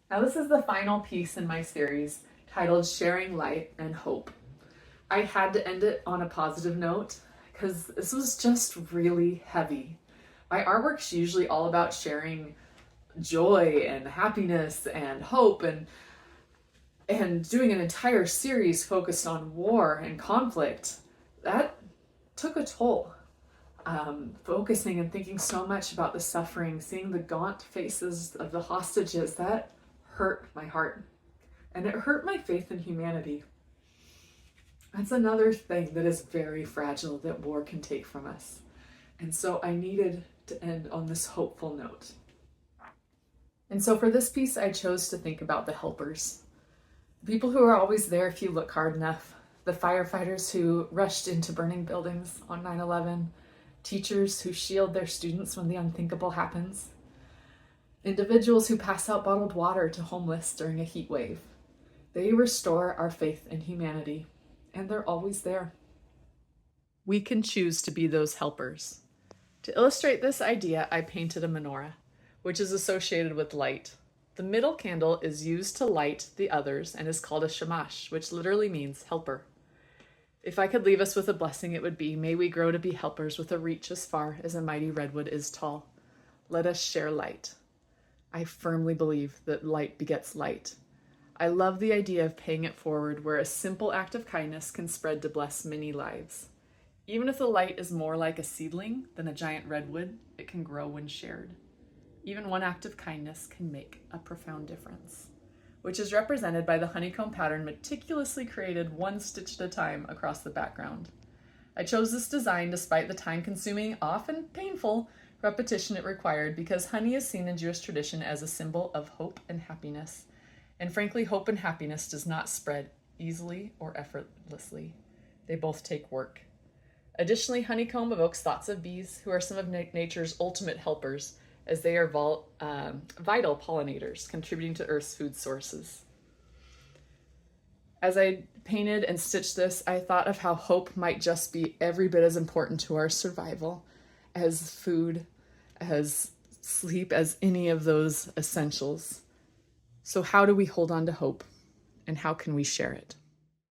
Now, this is the final piece in my series titled Sharing Light and Hope. I had to end it on a positive note because this was just really heavy. My artwork's usually all about sharing joy and happiness and hope and doing an entire series focused on war and conflict. That took a toll. Focusing and thinking so much about the suffering, seeing the gaunt faces of the hostages, that hurt my heart. And it hurt my faith in humanity. That's another thing that is very fragile that war can take from us. And so I needed to end on this hopeful note. And so for this piece, I chose to think about the helpers. The people who are always there if you look hard enough. The firefighters who rushed into burning buildings on 9/11. Teachers who shield their students when the unthinkable happens. Individuals who pass out bottled water to homeless during a heat wave. They restore our faith in humanity, and they're always there. We can choose to be those helpers. To illustrate this idea, I painted a menorah, which is associated with light. The middle candle is used to light the others and is called a shamash, which literally means helper. If I could leave us with a blessing, it would be, may we grow to be helpers with a reach as far as a mighty redwood is tall. Let us share light. I firmly believe that light begets light. I love the idea of paying it forward where a simple act of kindness can spread to bless many lives. Even if the light is more like a seedling than a giant redwood, it can grow when shared. Even one act of kindness can make a profound difference, which is represented by the honeycomb pattern meticulously created one stitch at a time across the background. I chose this design despite the time-consuming, often painful, repetition it required because honey is seen in Jewish tradition as a symbol of hope and happiness. And frankly, hope and happiness does not spread easily or effortlessly. They both take work. Additionally, honeycomb evokes thoughts of bees, who are some of nature's ultimate helpers, as they are vital pollinators, contributing to Earth's food sources. As I painted and stitched this, I thought of how hope might just be every bit as important to our survival as food, as sleep, as any of those essentials. So how do we hold on to hope, and how can we share it?